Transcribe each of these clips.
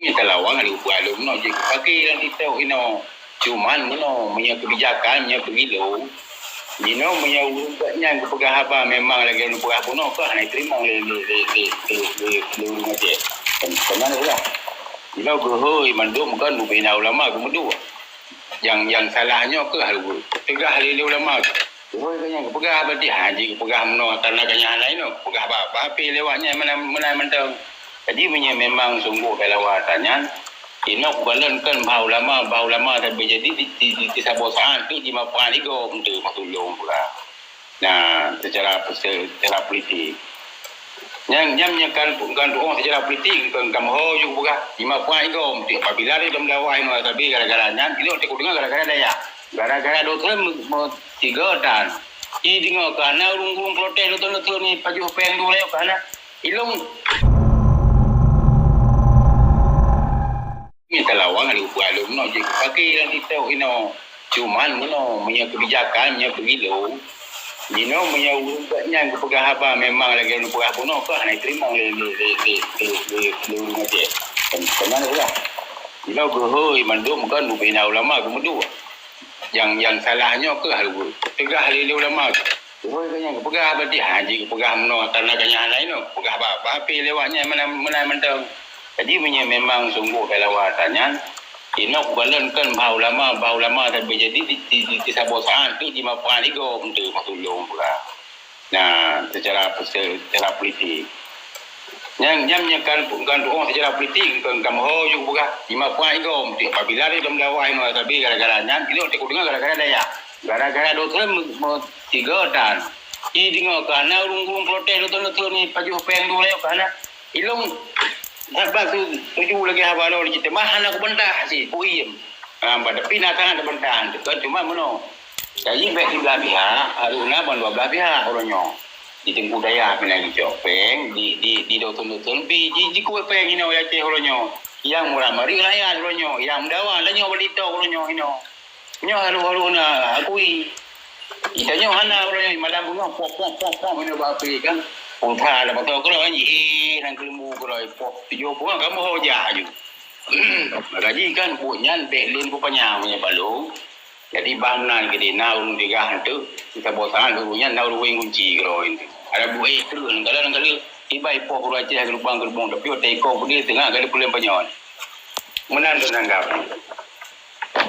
Minta lawang ada upaya no je pakai yang itu cuman punya kebijakannya begitu. Dino punya urutnya kepegang apa memang lagi pegang apa no kan terima le rumah dia. Kemana pula? Dino gohoi mandum kan bina ulama kemudian yang salahnya ke hal tegah le ulama. Gohoi kan yang kepegang apa dia haji kepegang no tanah kanya lain no kepegang apa api lewatnya mana mentang. Jadi memang sungguh kelawatannya ini bukan bau lama tapi jadi di sabosaan tu di mapan itu untuk matulung pula. Nah secara politik yang kan orang secara politik kan kamu juga bukan di mapan itu untuk apabila dia dalam dakwah ini tapi gara-garanya itu untuk dengar gara-gara daya gara-gara dokter mau 3 dan ini dengar karena urung protes dokter ni paju pen dulu ya karena ilung minta lawang ada upaya no je pakai yang itu cuman punya kebijakannya begitu dino punya urutnya kepegang apa memang lagi pegang apa no kan terima le rumah dia kemana pula dino gohoi mandum kan bina ulama kemudian yang salahnya ke hal tegah le ulama gohoi kan yang kepegang apa dia haji kepegang no tanah kanya lain no pegang apa api lewatnya mana mentang. Jadi memang sungguh kelawatannya ini bukan bau lama tapi jadi di sabosaan tu di mapan itu untuk matulung pula. Nah secara politik yang kan orang secara politik kan kamu juga bukan di mapan itu untuk apabila dia dalam dakwah ini tapi gara-garanya itu untuk dengar gara-gara daya gara-gara dokter mau 3 dan ini dengar karena urung protes dokter ni paju pen dulu ya karena ilung Sebab tujuh lagi apa lo kita mahan aku bentah sih puim. Pada pinatan ada bentah kan cuma mana. Jadi baik di belah pihak, aruna pun 12 pihak orangnya. Di tengku daya pina hijau peng di doktor di kue peng ini ya ceh orangnya. Yang murah mari layan orangnya, yang dawan dan nyo balito orangnya ini. Nyo halu na akui. Kita nyo hana orangnya malam bunga pok ini bapi kan. Ông thà là bọn tôi có nói gì thằng cứ mua cái rồi vô cũng có một hồ già chứ mà cái gì kan bụi nhân để lên của nhà mình bà lú jadi ban nan cái đi nào đi ra hàng trước kita bawa tangan ke bụi nhân nào lu kunci rồi ada bụi itu kadang-kadang ibai po rồi aja gerbang tapi teko dia tengah kali pulang penyon menan menanggap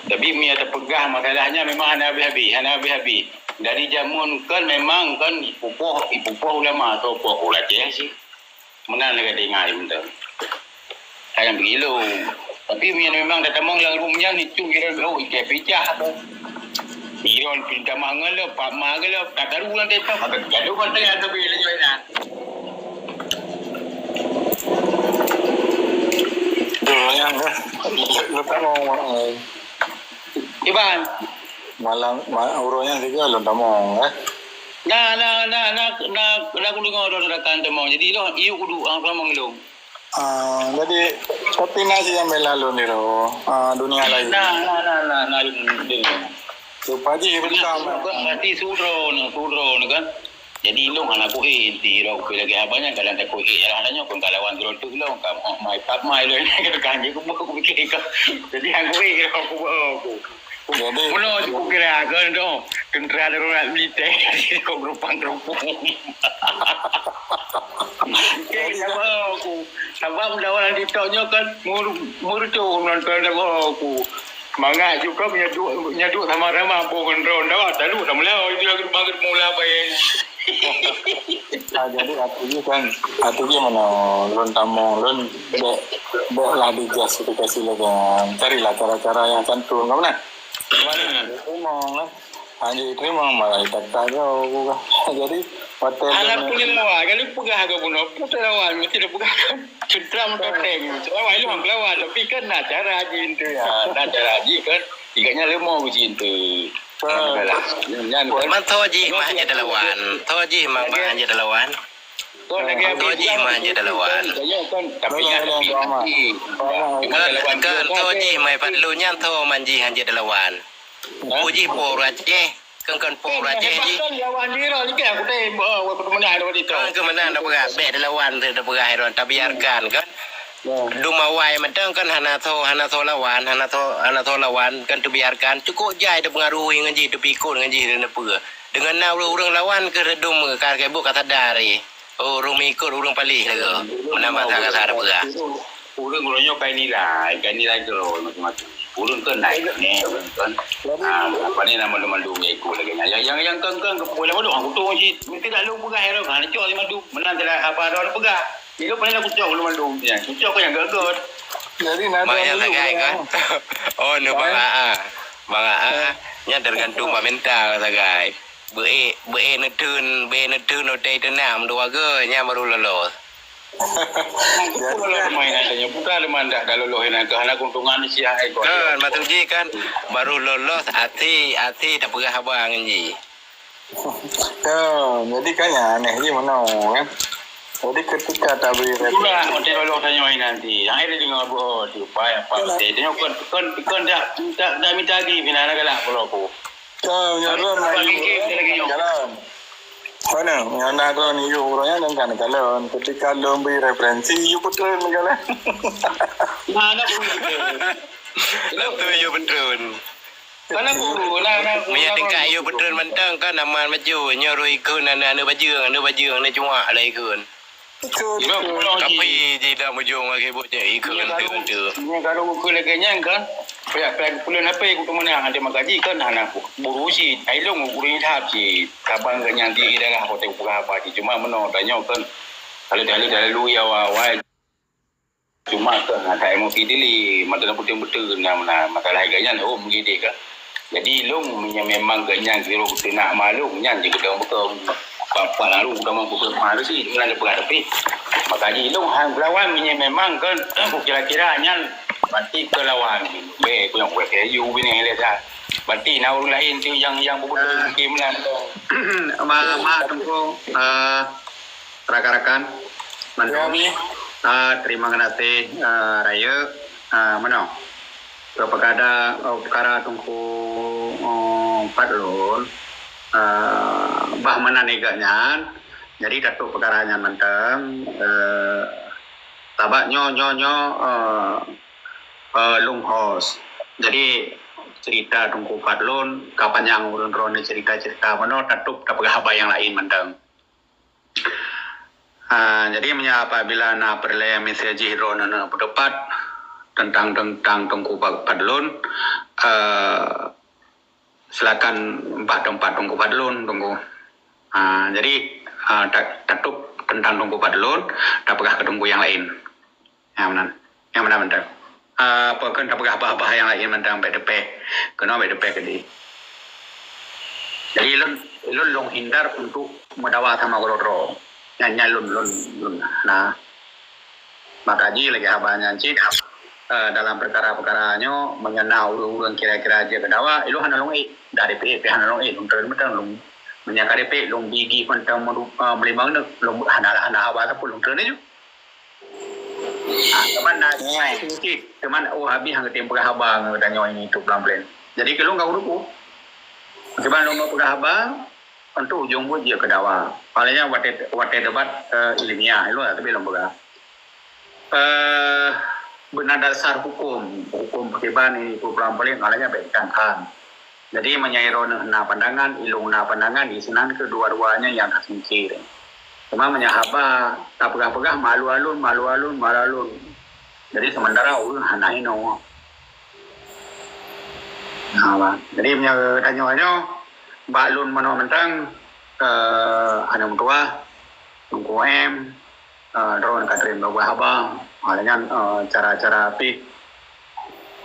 tapi mia terpegang masalahnya memang hana habis dari jamun kan memang kan ibu poh ulama atau poh ulama sih mana negara dengar betul kayak begitu tapi memang datang yang rumahnya ni tu kira ikan pecah apa iron pinta mangal lo pak mangal lo tak tahu ulang tetap agak gaduh kan tanya tapi lagi mana Dulu yang lupa mau Iban malang uronya juga lo tamong na kudu ngoro rakan temo jadi lo iu kudu ang ramong lo jadi seperti nasi yang melalu nih lo dunia lain na so pagi bersama berarti sudro kan jadi lo anak ko inti lo lagi abanya kalian tak ko adanya kon kalawan dulu tu lo kam mai pap mai lo ni kan je ko pikir jadi aku jadi mana aku kira kan tu tentera darurat militer kau gerupang jadi aku sebab lawan ditanya kan murcu nonton aku mangga juga punya duk sama ramah pun ron dah lalu dah mula dia gerupang mula apa jadi atunya mana lon tamong lon bo lagi justifikasi lagi carilah cara-cara yang santun kamu nah terima lah anjir terima malah tak tahu juga jadi hotel anak punya lawa kalau pegah ke bunuh putar lawan mesti dah pegah cedera motor teng lawan lu hang lawan tapi kan nak cara haji itu ya nak cara haji kan iganya lemo macam tu man toji mah aja dalawan toji mah aja dalawan toji mah aja dalawan tapi kan toji mah padlunya to manji aja dalawan uji poraje kan poraje ji lawan dia ni kan aku teh bawa ke mana ada itu ke mana ada berat be dalawan tu ada berat ron tapi biarkan kan Dumawai matang kan hanato lawan kan terbiarkan cukup jai dia pengaruhi dengan ji terpikul dengan ji dan apa dengan nak orang lawan ke redum ke kaya buat kata dari orang ikut orang palih lagi menambah kata apa Urang golonyo kai nilai kalau macam-macam. Urang kan naik ni, kan. Apa ni nama mandu ikut lagi. Yang kan boleh bodoh aku tu je. Mesti dah lu pegang hero kan. Cok di mandu. Menang tidak apa ada pegang. Dia paling aku cok lu mandu. Ya, cok kau yang gagal. Jadi nak banyak sagai kan. Oh, nu bang nya tergantung mental sagai. Be netun otai tenam dua ge nya baru lolos. Kalau main adanya bukan lemanda kalau loh nak kerana keuntungan si ai kau. Kan matung ji kan baru lolos hati tak pernah abang ji. Jadi kan ya aneh je mana kan. Jadi ketika tak beri Pula nanti kalau tanya nanti, yang ada dengan apa supaya apa? Tengok kan tak minta lagi bina nak lah kalau aku. Jalan. Mana? Yang nak kau ni you orangnya dengan jalan. Ketika beri referensi you betul jalan. Mana pun. Betul you betul. Kalau aku nak Maya tingkat you betul mentang kan aman maju nyoru ikut anu baju ni cuma lah ikut. Tapi tidak mujung lagi buatnya ikut tu. Ni kalau aku lagi nyang kan. Pihak pulen HP aku tu mana ada magaji kan anak burusi. Ailong urin tahap si kapan kan yang di dalam hotel buka apa si cuma meno tanya kan. Kalau dah lu ya awal. Cuma kan ada emosi dili mata betul nama masalah harganya oh begini kan. Jadi long memang ganyan kira kita nak malu nyan juga betul. Apa lalu udah mampu bermalu sih dengan ada tapi makanya long hang lawan memang kan kira-kira nyan berarti ke lawan be aku yang buat kayu bini lihat berarti nak orang lain tu yang betul kim lah tunggu rakan-rakan mantap terima kasih raya mana perkara tunggu padlon bah mana neganya jadi datuk perkaranya mentang tabak nyo long host jadi cerita tunggu padlon kapan yang urun cerita mana datuk tak apa yang lain mentang jadi menyapa bila na perlaya mesej ron na pendapat tentang tunggu padlon silakan tempat tunggu padlon tunggu. Jadi datuk tentang tunggu padlon, tak pernah ketunggu yang lain. Yang mana benar. Apa tak pernah apa yang lain tentang BDP. Kena BDP kedi. Jadi lun hindar untuk mendawa sama goloro. Nyanyi lun. Nah, makanya lagi abahnya cik. Dalam perkara-perkaranya mengenal urang kira-kira aja kedawa ilu hana long dari PE hana long untuk long menyangka DP long bigi pentang melibang long hana awal pun long terus teman nak teman habis hang tempo habang tanya ini tu pelan-pelan jadi kalau enggak uruku teman long habang untuk ujung pun dia kedawa palingnya wate debat ilmiah ilu tapi long benar dasar hukum pertiban ini program paling alanya baikkan kan. Jadi menyairon na pandangan, ilung na pandangan di senan kedua-duanya yang singkir. Cuma menyahaba tak pegah-pegah malu alun. Jadi sementara ulun hanai no. Nah, jadi tanya balun mano mentang anu tua tunggu drone katrim bawa habang makanya cara-cara api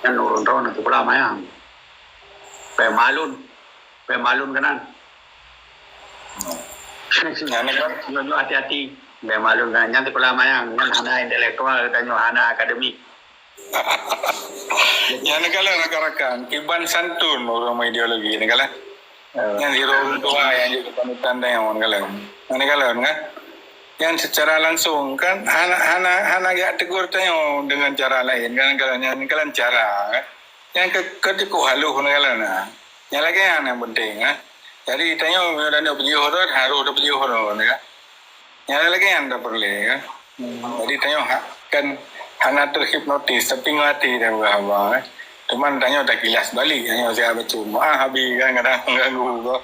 yang urun drone itu pula mayang pemalun kanan nyo hati-hati pemalun kanan yang pula mayang yang hana intelektual tanya hana akademik yang negara rakan kiban santun orang ideologi negara yang di orang tua yang jadi panutan yang orang negara kan yang secara langsung kan hana gak tegur tanya dengan cara lain kan kalian cara kan yang kecukup haluh kan yang lagi yang penting kan jadi tanya ada beli horor harus ada beli horor kan yang lagi yang tak perlu kan jadi tanya kan Hana terhipnotis tapi ngerti dah abang. Cuman tanya tak kilas balik, tanya saya baca habis kan kadang mengganggu kau.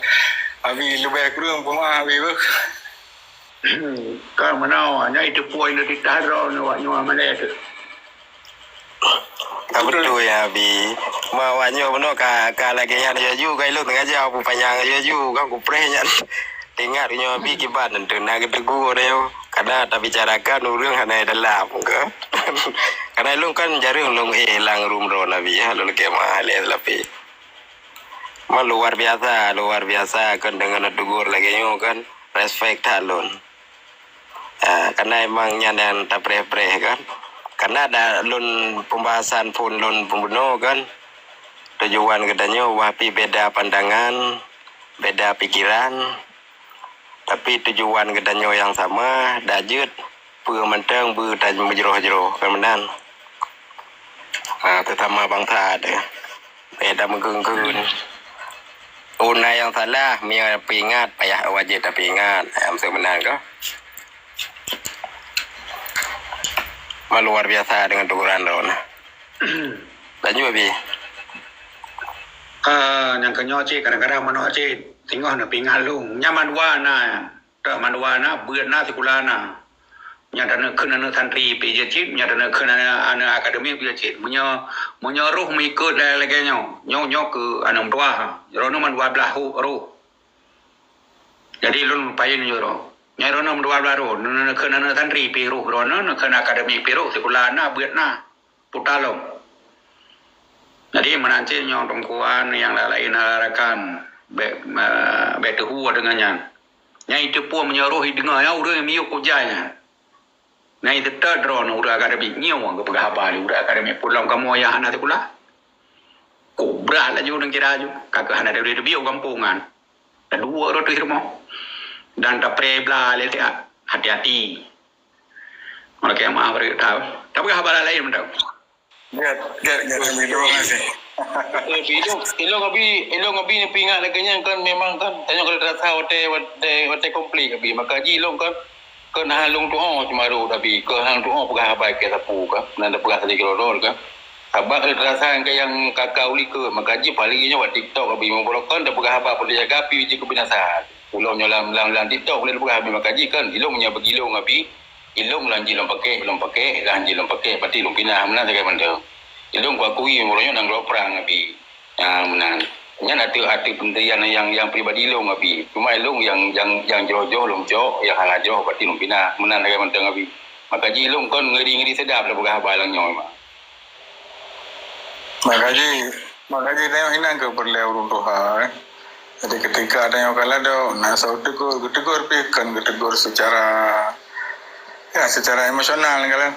Habis lebih kurang habis tu. Kan mana nya itu poin di taro ni wak nyua mana tu. Betul ya Abi. Mawanya benar ka lagi yang ju kai lu tengah jauh panjang ju kan ku prehnya. Tengah nya Abi kibat nanti nak tegur dia. Karena tak bicarakan urang hana dalam ke. Karena lu kan jarang lu hilang rumro Nabi ya lu ke mahal tapi. Luar biasa kan dengan tegur lagi nyo kan respect halun. Karena emangnya dan tak preh-preh kan. Karena ada lun pembahasan pun lun pembunuh kan. Tujuan katanya wapi beda pandangan, beda pikiran. Tapi tujuan katanya yang sama, dajut, mentang, taj menjeroh-jeroh kan menan. Terutama bangsa ada. Beda menggenggun. Una yang salah, mia pingat, payah wajib tapi ingat. Sebenarnya kau. Luar biasa dengan teguran Ron. Dan juga Bi. Yang kenyo cik kadang-kadang mano cik tengok na pingal lung nyaman wana tak manwana beut na sekulana nya dana kena santri pe je cik nya dana kena ana akademi pe cik munyo roh mengikut lagi nyo ke anam tua rono man 12 roh. Jadi lun payin yo roh. Nyai rono 12 roh nana kena santri pe roh rono kena akademi pe roh sekulana beut na putalong. Jadi menanti nyong tongkuan yang lain harakan betuhu dengannya. Yang itu pun menyeruhi dengar yang udah miu kujanya. Nah itu terdron udah akademi nyawa ke pegawai udah akademi pulang kamu ya anak sekolah. Kobra lah juga kira juga kakak anak dari biu kampungan. Dan 2 orang tu rumah. Dan tak prebla lihat hati-hati. Mereka yang maaf mereka tahu. Tapi kabar lain mendak. Get video masih. Ilo ngabi ni pingat lagi kan memang kan tanya kalau rasa wate komplit ngabi maka ji long kan halung tu cuma ro tapi ke hang tu pegah baik ke sapu kan nanda pegah tadi keloror kan sabak rasa yang kakau li ke maka ji paling nya wat TikTok ngabi membrokan dah pegah apa boleh jaga pi ji kebinasaan ulong nyolam lang TikTok boleh pegah ngabi maka ji kan ilong nya begilong ngabi ilong lanji long pakai lanji long pakai pati long pinah mana saya mandang ilong ku akui moronya nang perang ngabi menan nya hati pendirian yang pribadi ilong ngabi cuma ilong yang jauh-jauh long jauh yang halajoh pati long pinah menan saya mandang ngabi maka ji ilong kon ngeri sedap dah pegah balang nyo mak maka ji tengok hinang ke perlu urun Tuhan. Jadi ketika ada yang kala do nasa tegur pikan tegur secara emosional kalian.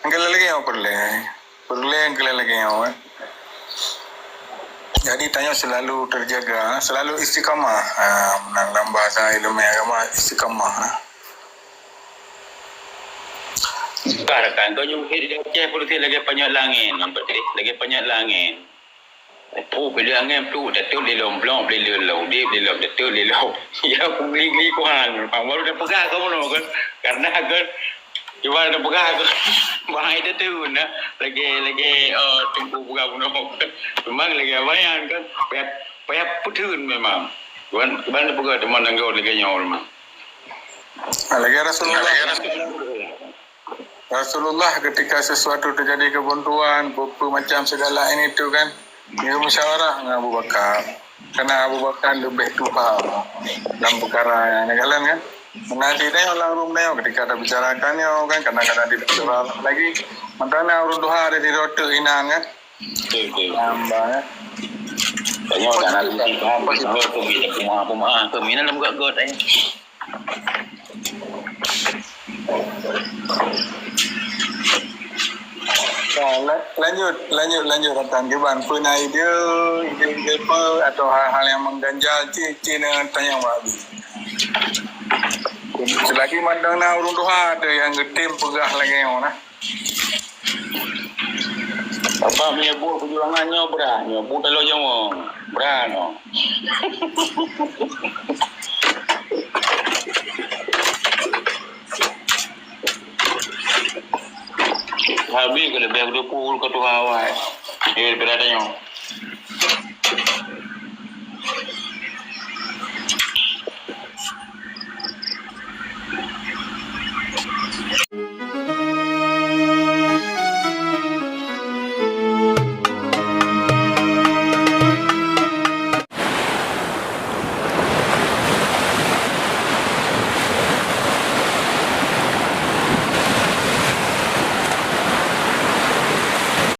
Kalian lagi yang perlu yang kalian lagi yang. Jadi tanya selalu terjaga, selalu istiqamah. Dalam bahasa ilmu agama istiqamah. Sekarang kau nyuruh dia cek polisi lagi banyak langit, nampak tadi lagi banyak langit. Bila angin tu datuk di lomblong beli lelong dia beli lom datuk di lom. Ya aku beli kuhan, baru dah pegang kamu no kan, karena kan Iwan dah pegang aku, bahaya tu na lagi tunggu pegang puno. Memang lagi abayan kan, payah putun memang. Iwan dah pegang teman angkau lagi nyawa memang. Lagi Rasulullah ketika sesuatu terjadi kebuntuan, macam segala ini tu kan, dia musyawarah dengan Abu Bakar. Karena Abu Bakar lebih faham dalam perkara yang kalian kan. Nanti dia orang rumah ketika ada bicarakannya kan kadang-kadang tidak curang lagi. Mantana urun Tuhan ada di rote inang kan. Nambah kan. Tanya orang nanti apa sih tu bila pemaaf keminat dalam got eh. Lanjut tentang keban pernah ide apa atau hal-hal yang mengganjal Cina tanya Wabi. Selagi mandang na urun Tuhan ada yang getim pegah lagi mana? Apa punya buah perjuangannya berani, buah telo jamu berani. habis ke lebih 20 ke tu awal. Beradanya.